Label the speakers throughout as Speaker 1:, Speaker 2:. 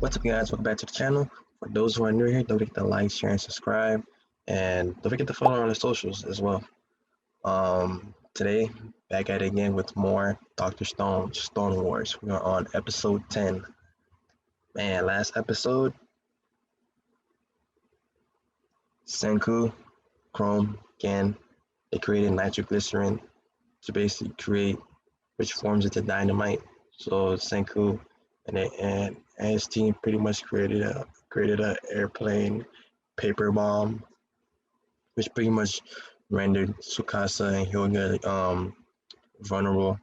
Speaker 1: What's up, guys? Welcome back to the channel. For those who are new here, don't forget to like, share, and subscribe, and don't forget to follow on the socials as well. Today, back at it again with more Dr. Stone Stone Wars. We are on episode 10. Man, last episode, Senku, Chrome, Gan, they created nitroglycerin to basically create which forms into dynamite. So Senku and his team pretty much created a airplane paper bomb, which pretty much rendered Tsukasa and Hyoga vulnerable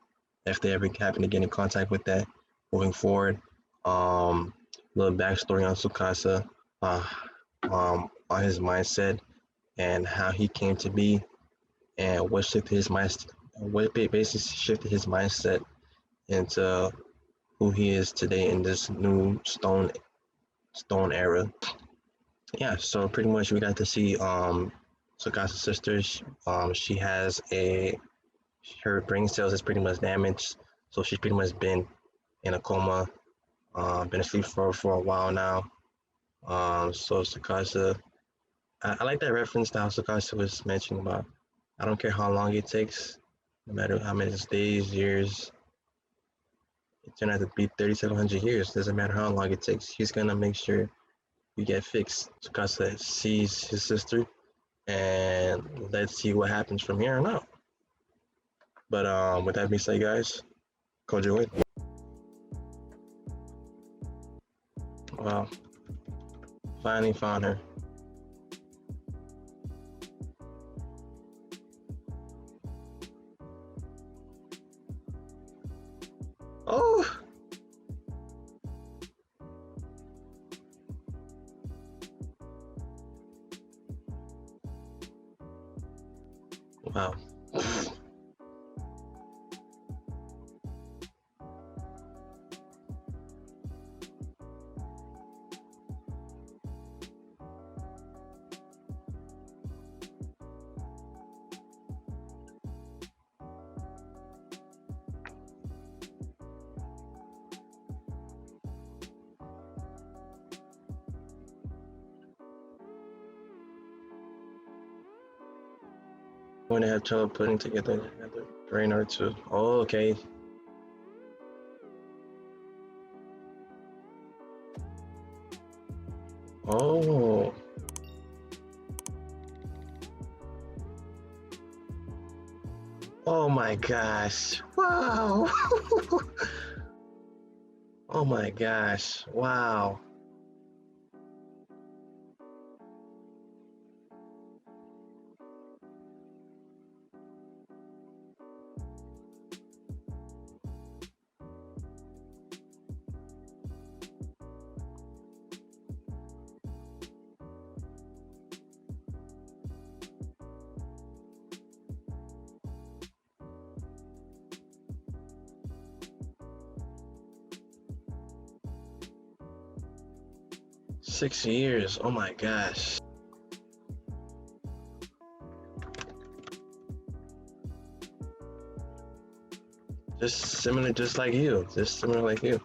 Speaker 1: if they ever happen to get in contact with that moving forward. Little backstory on Tsukasa, uh, on his mindset and how he came to be, and what shifted his mindset, what basically shifted his mindset into who he is today in this new stone era. Yeah, so pretty much we got to see Tsukasa's sister. She has her brain cells is pretty much damaged, so she's pretty much been in a coma, been asleep for a while now. So Tsukasa, I like that reference to how Tsukasa was mentioning about. I don't care how long it takes, no matter how many days, years. It turned out to be 3,700 years. Doesn't matter how long it takes. He's gonna make sure you get fixed. Tsukasa sees his sister, and let's see what happens from here on out. But with that being said, guys, Kojo it. Wow, finally found her. Oh, wow. 'When they have trouble putting together another brain or two. Oh, okay. Oh, oh my gosh. Wow. Oh my gosh. Wow. Six years. Oh my gosh. Just similar, just like you. Just similar like you.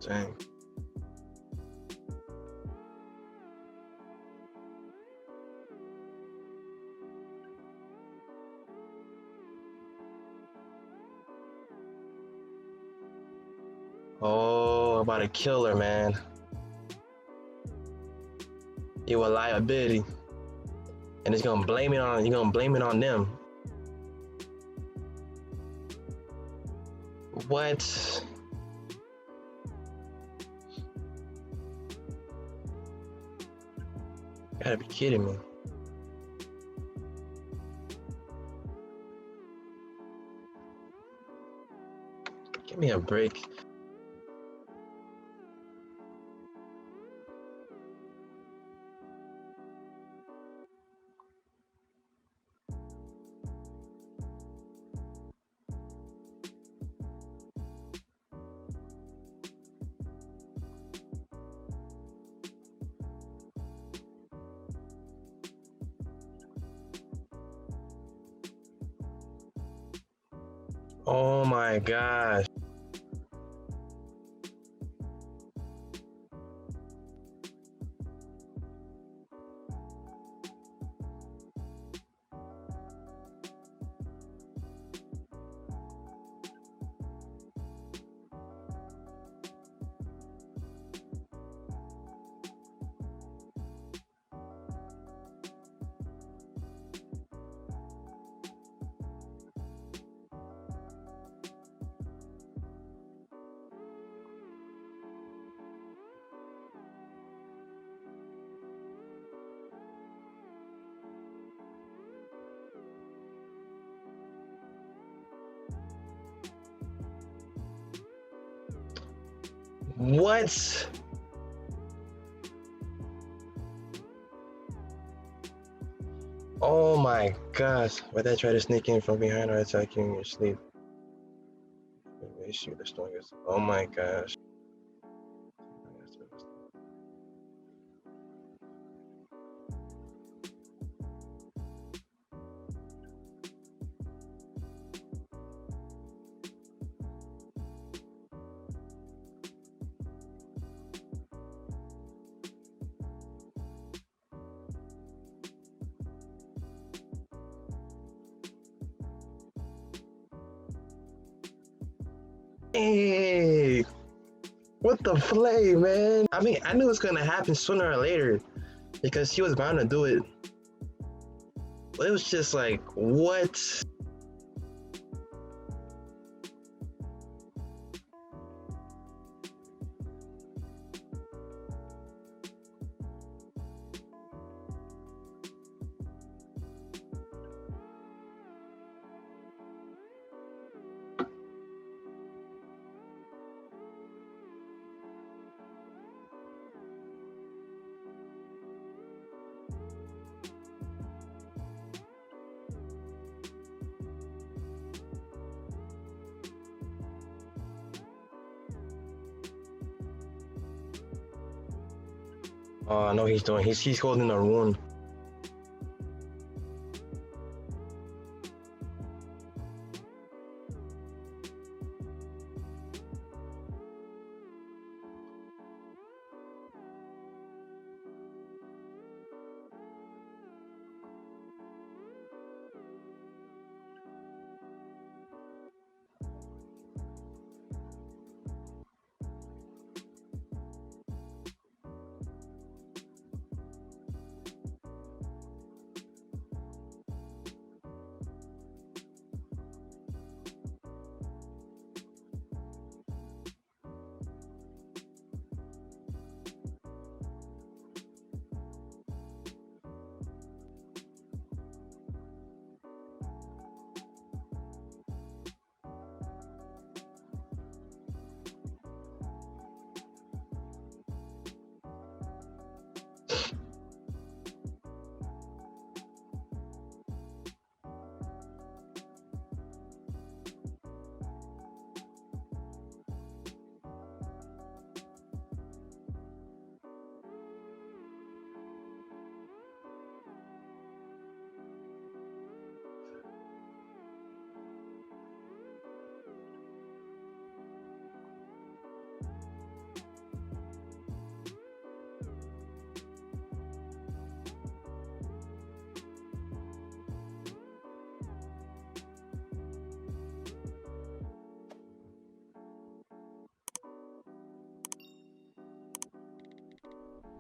Speaker 1: Dang. Oh, about to kill her, man. You a liability. And it's gonna blame it on, you're gonna blame it on them. What? You gotta be kidding me. Give me a break. my gosh. What? Oh my gosh. Why did I try to sneak in from behind or attack you in your sleep? Shoot the strongest. Oh my gosh. Hey, what the play, man? I mean, I knew it was gonna happen sooner or later because she was bound to do it. But it was just like, what? Oh, I know he's doing. He's holding a rune.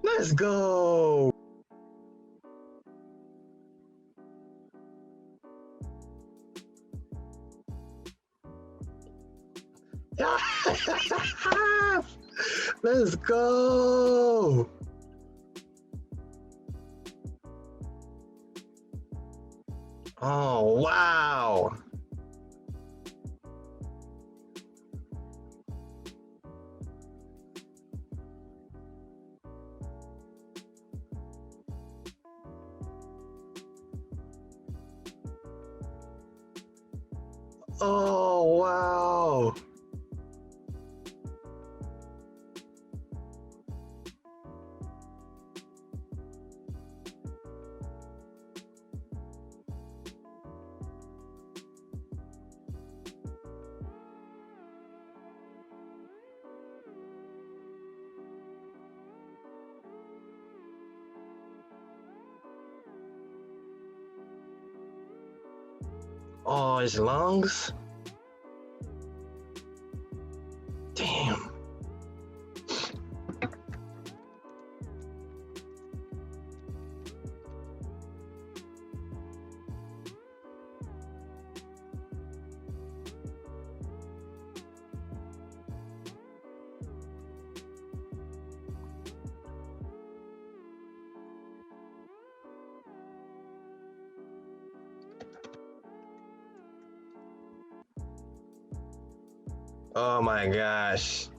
Speaker 1: Let's go. Let's go. Oh, wow. Oh, wow. Oh, his lungs. Damn. Oh my gosh.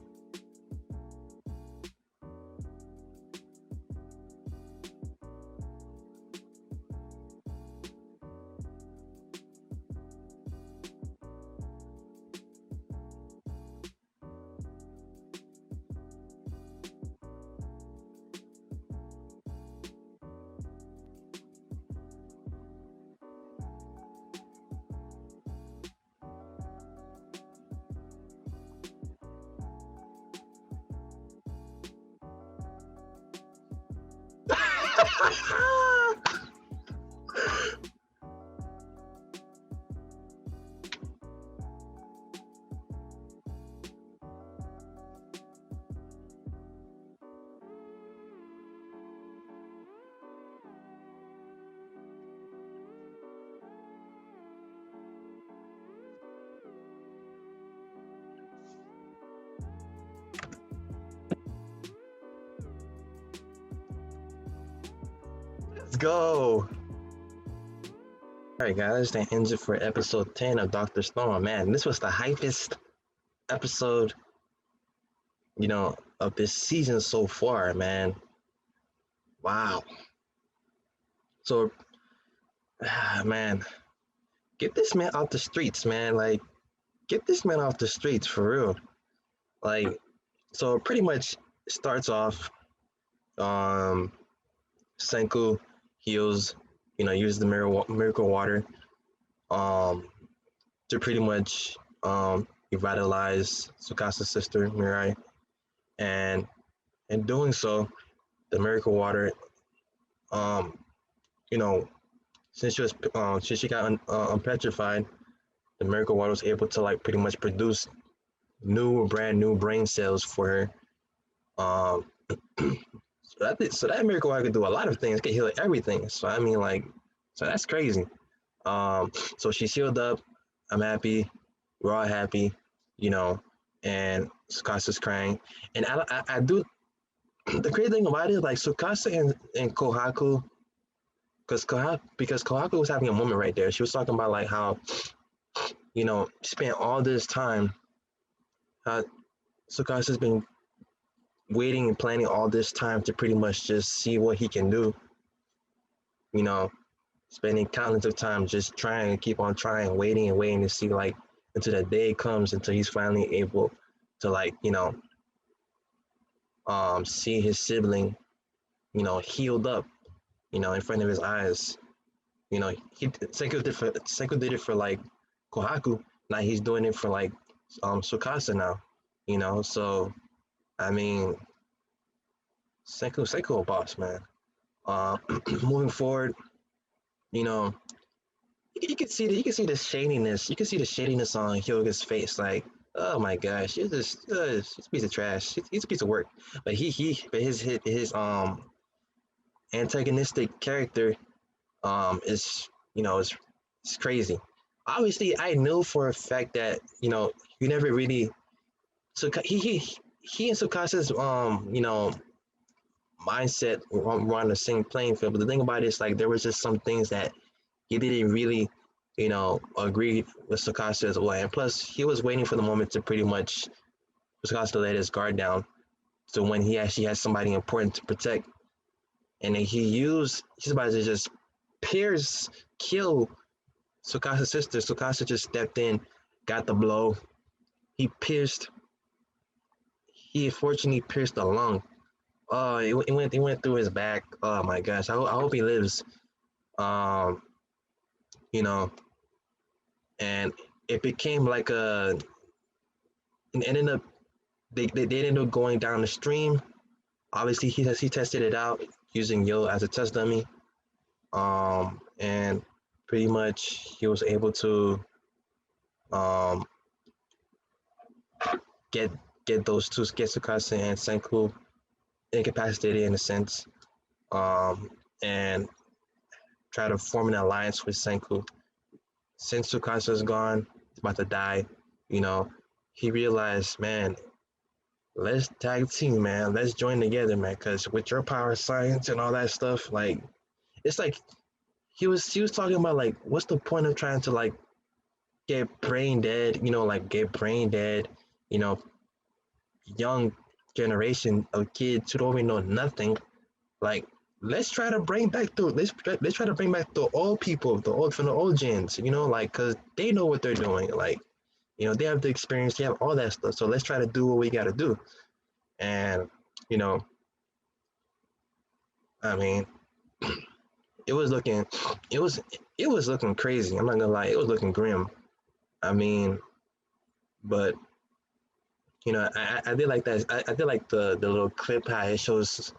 Speaker 1: Let's go. All right, guys, that ends it for episode 10 of Dr. Stone. Man, this was the hypest episode, of this season so far, man. Wow. So, man, get this man out the streets, man. Like, get this man off the streets for real. Like, so pretty much starts off, um, Senku heals, use the miracle water, um, to pretty much, revitalize Tsukasa's sister, Mirai. And in doing so, the miracle water, um, you know, since she got unpetrified, the miracle water was able to like pretty much produce brand new brain cells for her. Um, so that miracle water could do a lot of things, it could heal everything. So I mean, like, so that's crazy. So she's healed up. I'm happy. We're all happy, you know. And Tsukasa's crying, and I do. The crazy thing about it is like Tsukasa and Kohaku, because Kohaku was having a moment right there. She was talking about like how spent all this time. How Tsukasa's been waiting and planning all this time to pretty much just see what he can do. You know, spending countless of time just trying, keep on trying, waiting and waiting to see like until the day comes until he's finally able to like see his sibling healed up in front of his eyes. Senku did it for like Kohaku. Now he's doing it for like Tsukasa now. So I mean Senku a boss, man. Moving forward, you know, you can see the shadiness. You can see the shadiness on Hyoga's face. Like, oh my gosh, he's a piece of trash. He's a piece of work. But but his antagonistic character is it's crazy. Obviously, I knew for a fact that you never really so he and Sukasa's mindset were on the same playing field. But the thing about it is like there was just some things that he didn't really agree with Tsukasa as well. And plus, he was waiting for the moment to pretty much Tsukasa to let his guard down. So when he actually has somebody important to protect, and then he's about to just kill Tsukasa's sister. Tsukasa just stepped in, got the blow. He unfortunately pierced the lung. Oh, it went through his back. Oh my gosh, I hope he lives. Um, you know, and it became like it ended up they ended up going down the stream. Obviously, he tested it out using Yo as a test dummy. And pretty much he was able to um, get those two, get Tsukasa and Senku incapacitated in a sense, and try to form an alliance with Senku. Since Tsukasa is gone, he's about to die, you know, he realized, man, let's tag team, man. Let's join together, man. Because with your power science and all that stuff, like it's like he was talking about like, what's the point of trying to like get brain dead? You know, like get brain dead. You know, young generation of kids who don't even know nothing. Like, let's try to bring back the let's try to bring back the old people, the old from the old gens. You know, like because they know what they're doing. Like, you know, they have the experience, they have all that stuff. So let's try to do what we got to do. And you know, I mean, it was looking, it was it was looking crazy. I'm not gonna lie, it was looking grim. I mean, but you know, I did like that. I did like the little clip how it shows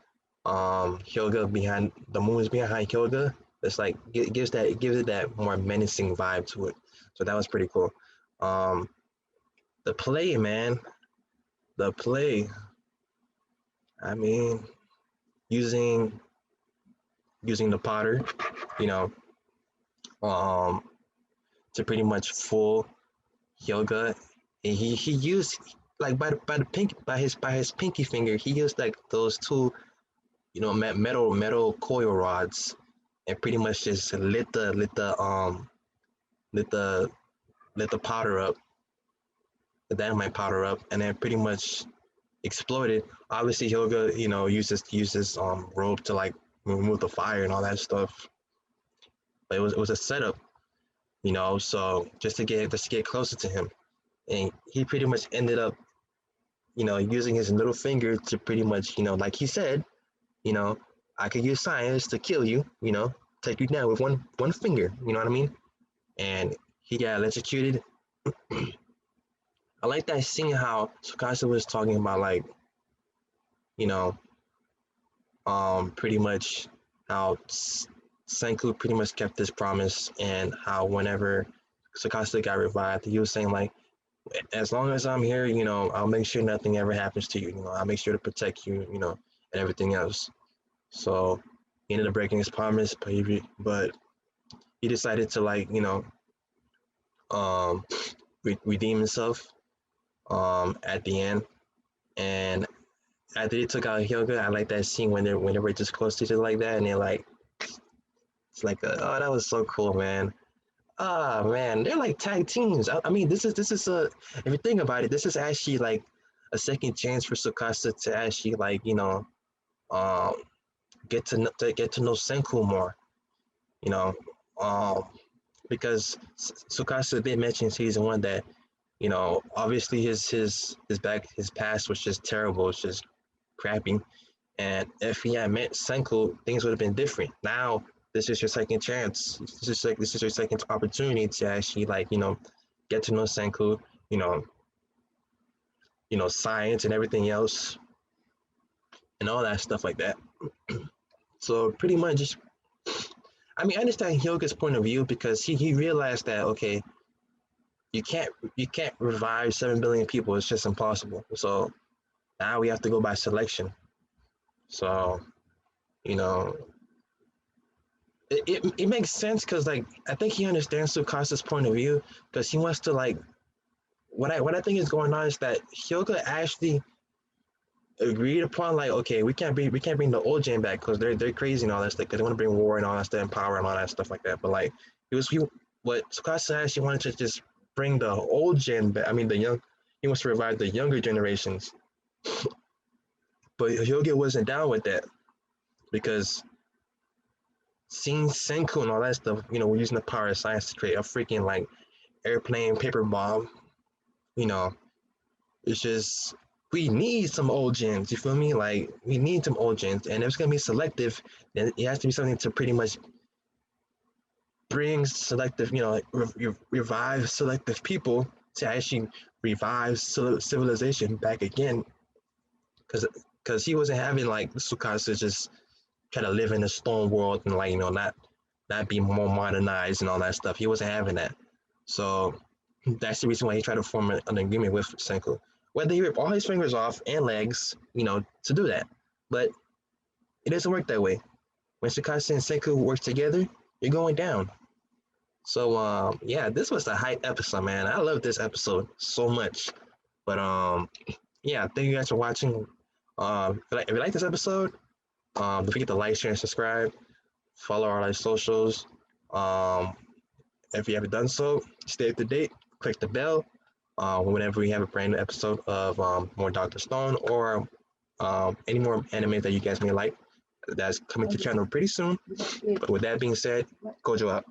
Speaker 1: Hyoga behind the moon is behind Hyoga. It's like gives that, it gives it that more menacing vibe to it. So that was pretty cool. Um, the play, man, the play. I mean, using using the Potter, you know, um, to pretty much fool Hyoga. And he used like by the pink by his pinky finger, he used like those two, you know, metal coil rods, and pretty much just lit the lit the powder up, the dynamite powder up, and then pretty much exploded. Obviously, Hyoga, you know, uses rope to like remove the fire and all that stuff. But it was a setup, you know, so just to get closer to him, and he pretty much ended up, you know, using his middle finger to pretty much, you know, like he said, you know, I could use science to kill you, you know, take you down with one finger, you know what I mean? And he got electrocuted. I like that scene how Tsukasa was talking about like, you know, pretty much how Senku pretty much kept his promise, and how whenever Tsukasa got revived, he was saying like, as long as I'm here, you know, I'll make sure nothing ever happens to you. You know, I'll make sure to protect you, you know, and everything else. So he ended up breaking his promise, but he decided to like, you know, um, redeem himself at the end. And after they took out Hyoga, I like that scene when they were just close to each other like that, and they're like, it's like, oh, that was so cool, man. Ah, man, they're like tag teams. I mean, this is a, if you think about it, this is actually like a second chance for Tsukasa to actually like, you know, um, get to know Senku more, you know, um, because Tsukasa did mention in season one that, you know, obviously his past was just terrible, it's just crappy, and if he had met Senku, things would have been different. Now this is your second chance. This is your second opportunity to actually like, you know, get to know Senku, you know, science and everything else and all that stuff like that. So pretty much, I mean, I understand Hyoga's point of view because he realized that okay, you can't revive 7 billion people. It's just impossible. So now we have to go by selection. So you know, it makes sense because like I think he understands Tsukasa's point of view because he wants to like what I think is going on is that Hyoga actually agreed upon like okay, we can't bring the old gen back because they're crazy and all that stuff because they want to bring war and all that stuff and power and all that stuff like that. But like he what Tsukasa actually wanted to just bring the old gen back. I mean the young, he wants to revive the younger generations. But Hyoga wasn't down with that because seeing Senku and all that stuff, you know, we're using the power of science to create a freaking like airplane paper bomb, you know, it's just we need some old gens. You feel me? Like we need some old gens, and if it's gonna be selective, then it has to be something to pretty much bring selective, you know, like revive selective people to actually revive civilization back again. Because he wasn't having like Tsukasa just try to live in a stone world and like, you know, not not be more modernized and all that stuff. He wasn't having that. So that's the reason why he tried to form an agreement with Senku. Whether he ripped all his fingers off and legs, to do that. But it doesn't work that way. When Tsukasa and Senku work together, you're going down. So yeah, this was a hype episode, man. I love this episode so much. But yeah, thank you guys for watching. If you like this episode, don't forget to like, share, and subscribe. Follow our live socials. Um, if you haven't done so, stay up to date. Click the bell. Whenever we have a brand new episode of more Dr. Stone or any more anime that you guys may like, that's coming to the channel pretty soon. But with that being said, Gojo out.